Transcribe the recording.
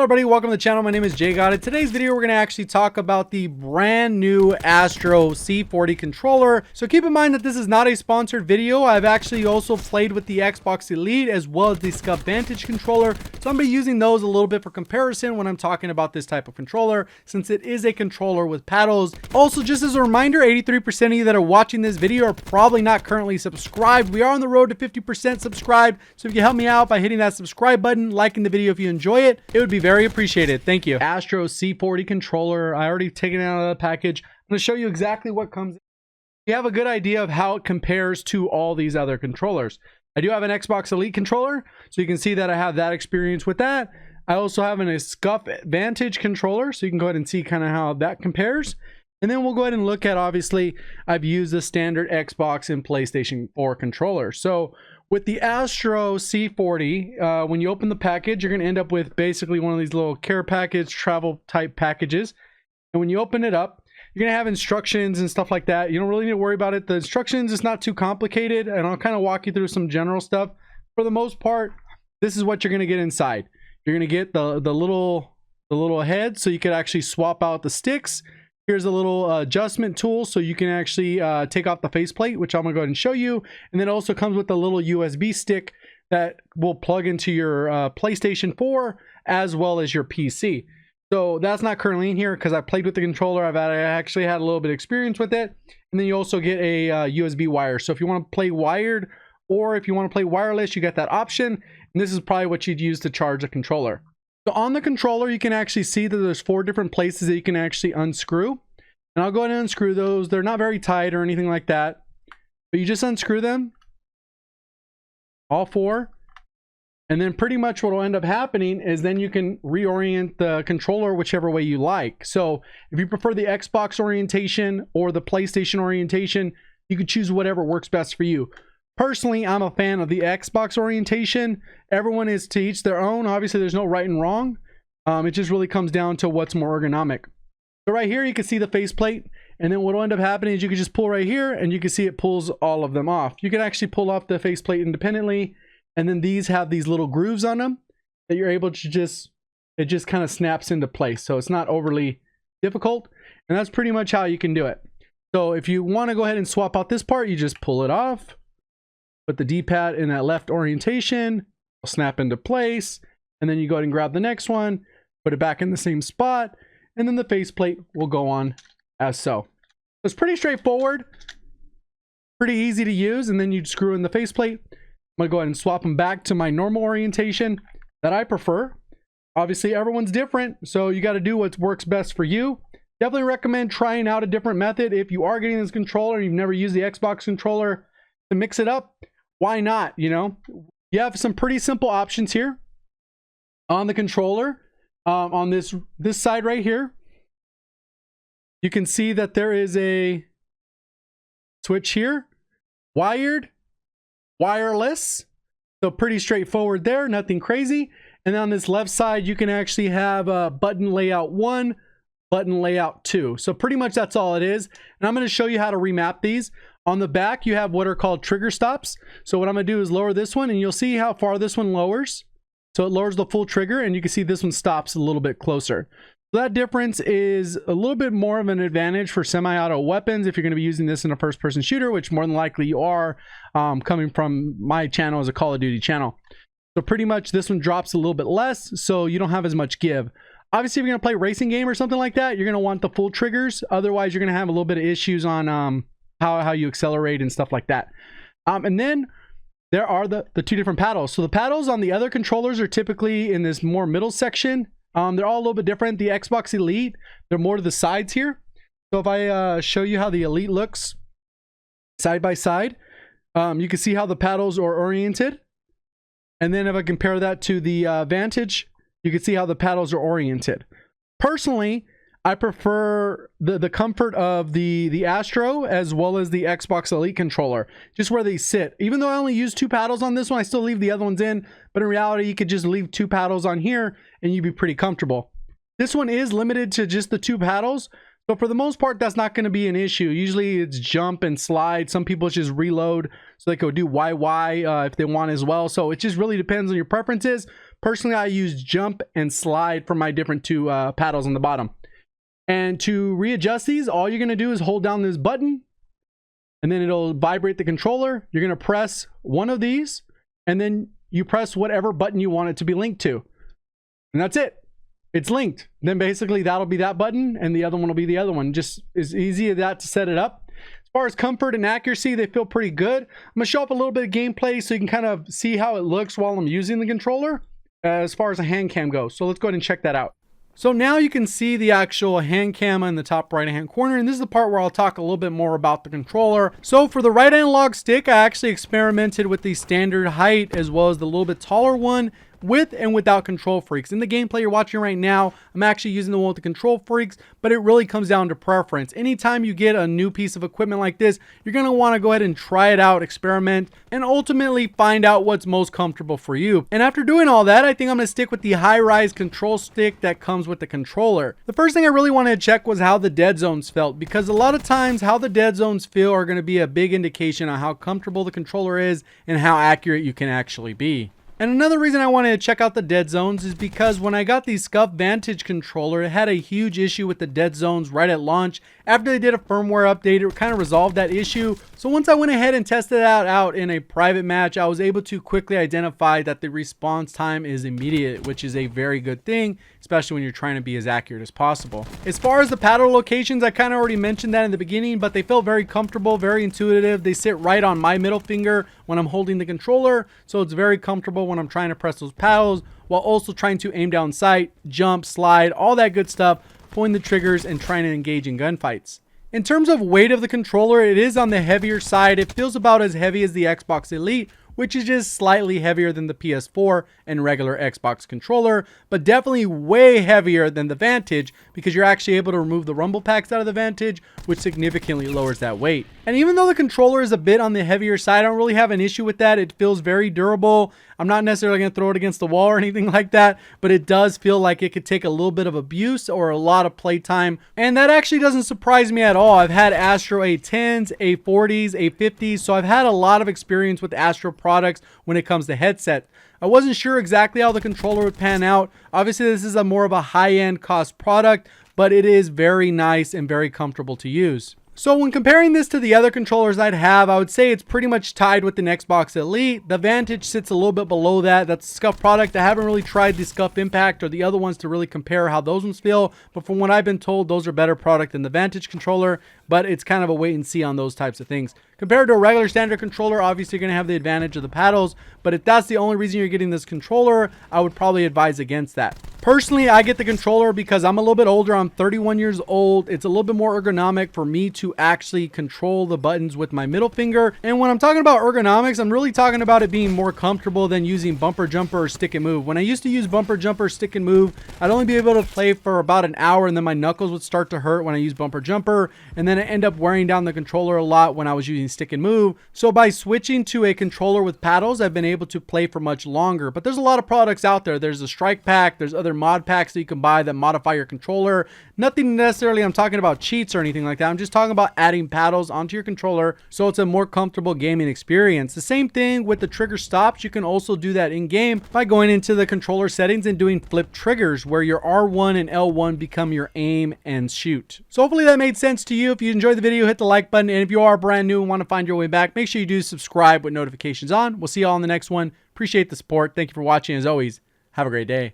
Hello everybody, welcome to the channel. My name is Jay God. In today's video, we're going to actually talk about the brand new Astro C40 controller. So keep in mind that this is not a sponsored video. I've actually also played with the Xbox Elite as well as the Scuf Vantage controller. So I'm going to be using those a little bit for comparison when I'm talking about this type of controller, since it is a controller with paddles. Also, just as a reminder, 83% of you that are watching this video are probably not currently subscribed. We are on the road to 50% subscribed. So if you help me out by hitting that subscribe button, liking the video if you enjoy it, it would be very appreciated. Thank you. Astro C40 controller. I already taken it out of the package. I'm going to show you exactly what comes in. You have a good idea of how it compares to all these other controllers. I do have an Xbox Elite controller, so you can see that I have that experience with that. I also have a Scuf Vantage controller, so you can go ahead and see kind of how that compares. And then we'll go ahead and look at, obviously, I've used the standard Xbox and PlayStation 4 controller. So with the Astro C40, when you open the package, you're going to end up with basically one of these little care package travel type packages. And when you open it up, you're going to have instructions and stuff like that. You don't really need to worry about it. The instructions is not too complicated, and I'll kind of walk you through some general stuff. For the most part, this is what you're going to get inside. You're going to get the little head, so you could actually swap out the sticks. Here's a little adjustment tool, so you can actually take off the faceplate, which I'm going to go ahead and show you. And then it also comes with a little USB stick that will plug into your PlayStation 4 as well as your PC. So that's not currently in here because I played with the controller. I actually had a little bit of experience with it. And then you also get a USB wire. So if you want to play wired or if you want to play wireless, you get that option. And this is probably what you'd use to charge a controller. So on the controller, you can actually see that there's 4 different places that you can actually unscrew. And I'll go ahead and unscrew those. They're not very tight or anything like that. But you just unscrew them. All 4. And then pretty much what will end up happening is then you can reorient the controller whichever way you like. So if you prefer the Xbox orientation or the PlayStation orientation, you can choose whatever works best for you. Personally, I'm a fan of the Xbox orientation. Everyone is to each their own. Obviously, there's no right and wrong. It just really comes down to what's more ergonomic. So right here, you can see the faceplate. And then what will end up happening is you can just pull right here and you can see it pulls all of them off. You can actually pull off the faceplate independently. And then these have these little grooves on them that you're able to it just kind of snaps into place. So it's not overly difficult. And that's pretty much how you can do it. So if you want to go ahead and swap out this part, you just pull it off. Put the D-pad in that left orientation, snap into place. And then you go ahead and grab the next one, put it back in the same spot. And then the faceplate will go on as so. It's pretty straightforward, pretty easy to use. And then you screw in the faceplate. I'm going to go ahead and swap them back to my normal orientation that I prefer. Obviously, everyone's different, so you got to do what works best for you. Definitely recommend trying out a different method. If you are getting this controller and you've never used the Xbox controller to mix it up, why not? You know, you have some pretty simple options here on the controller. On this side right here, you can see that there is a switch here, wired, wireless, so pretty straightforward there, nothing crazy. And then on this left side, you can actually have button layout 1, button layout 2. So pretty much that's all it is. And I'm going to show you how to remap these. On the back, you have what are called trigger stops. So what I'm going to do is lower this one, and you'll see how far this one lowers. So it lowers the full trigger, and you can see this one stops a little bit closer. So that difference is a little bit more of an advantage for semi-auto weapons if you're going to be using this in a first-person shooter, which more than likely you are, coming from my channel as a Call of Duty channel. So pretty much this one drops a little bit less, so you don't have as much give. Obviously, if you're going to play a racing game or something like that, you're going to want the full triggers. Otherwise, you're going to have a little bit of issues on how you accelerate and stuff like that. And then there are the 2 different paddles. So the paddles on the other controllers are typically in this more middle section. They're all a little bit different. The Xbox Elite, they're more to the sides here. So if I show you how the Elite looks side by side, you can see how the paddles are oriented. And then if I compare that to the Vantage, you can see how the paddles are oriented. Personally, I prefer the comfort of the Astro as well as the Xbox Elite controller, just where they sit. Even though I only use 2 paddles on this one, I still leave the other ones in. But in reality, you could just leave 2 paddles on here and you'd be pretty comfortable. This one is limited to just the 2 paddles. So for the most part, that's not going to be an issue. Usually it's jump and slide. Some people just reload so they could do YY if they want as well. So it just really depends on your preferences. Personally, I use jump and slide for my different two paddles on the bottom. And to readjust these, all you're going to do is hold down this button, and then it'll vibrate the controller. You're going to press one of these, and then you press whatever button you want it to be linked to. And that's it. It's linked. Then basically that'll be that button, and the other one will be the other one. Just as easy as that to set it up. As far as comfort and accuracy, they feel pretty good. I'm going to show up a little bit of gameplay so you can kind of see how it looks while I'm using the controller as far as a hand cam goes. So let's go ahead and check that out. So now you can see the actual hand cam in the top right hand corner, and this is the part where I'll talk a little bit more about the controller. So for the right analog stick, I actually experimented with the standard height as well as the little bit taller one, with and without control freaks. In the gameplay you're watching right now, I'm actually using the one with the control freaks, but it really comes down to preference. Anytime you get a new piece of equipment like this, you're going to want to go ahead and try it out, experiment, and ultimately find out what's most comfortable for you. And after doing all that, I think I'm going to stick with the high-rise control stick that comes with the controller. The first thing I really wanted to check was how the dead zones felt, because a lot of times how the dead zones feel are going to be a big indication on how comfortable the controller is and how accurate you can actually be. And another reason I wanted to check out the dead zones is because when I got the Scuf Vantage controller, it had a huge issue with the dead zones right at launch. After they did a firmware update, it kind of resolved that issue. So once I went ahead and tested that out in a private match, I was able to quickly identify that the response time is immediate, which is a very good thing, especially when you're trying to be as accurate as possible. As far as the paddle locations, I kind of already mentioned that in the beginning, but they felt very comfortable, very intuitive. They sit right on my middle finger when I'm holding the controller, so it's very comfortable when I'm trying to press those paddles while also trying to aim down sight, jump, slide, all that good stuff, pulling the triggers and trying to engage in gunfights. In terms of weight of the controller, it is on the heavier side. It feels about as heavy as the Xbox Elite, which is just slightly heavier than the PS4 and regular Xbox controller, but definitely way heavier than the Vantage because you're actually able to remove the rumble packs out of the Vantage, which significantly lowers that weight. And even though the controller is a bit on the heavier side, I don't really have an issue with that. It feels very durable. I'm not necessarily going to throw it against the wall or anything like that, but it does feel like it could take a little bit of abuse or a lot of playtime. And that actually doesn't surprise me at all. I've had Astro A10s, A40s, A50s, so I've had a lot of experience with Astro products when it comes to headset. I wasn't sure exactly how the controller would pan out. Obviously, this is a more of a high-end cost product, but it is very nice and very comfortable to use. So when comparing this to the other controllers I'd have, I would say it's pretty much tied with the Xbox Elite. The Vantage sits a little bit below that. That's a Scuf product. I haven't really tried the Scuf Impact or the other ones to really compare how those ones feel, but from what I've been told, those are better product than the Vantage controller, but it's kind of a wait and see on those types of things. Compared to a regular standard controller, obviously you're going to have the advantage of the paddles, but if that's the only reason you're getting this controller, I would probably advise against that. Personally, I get the controller because I'm a little bit older. I'm 31 years old. It's a little bit more ergonomic for me to actually control the buttons with my middle finger. And when I'm talking about ergonomics, I'm really talking about it being more comfortable than using bumper jumper or stick and move. When I used to use bumper jumper, stick and move, I'd only be able to play for about an hour and then my knuckles would start to hurt when I used bumper jumper. And then I end up wearing down the controller a lot when I was using stick and move. So by switching to a controller with paddles, I've been able to play for much longer. But there's a lot of products out there. There's a strike pack. There's other mod packs that you can buy that modify your controller. Nothing necessarily I'm talking about cheats or anything like that. I'm just talking about adding paddles onto your controller so it's a more comfortable gaming experience. The same thing with the trigger stops. You can also do that in game by going into the controller settings and doing flip triggers where your R1 and L1 become your aim and shoot. So hopefully that made sense to you. If you enjoyed the video, hit the like button, and if you are brand new and want to find your way back, make sure you do subscribe with notifications on. We'll see you all in the next one. Appreciate the support. Thank you for watching. As always, have a great day.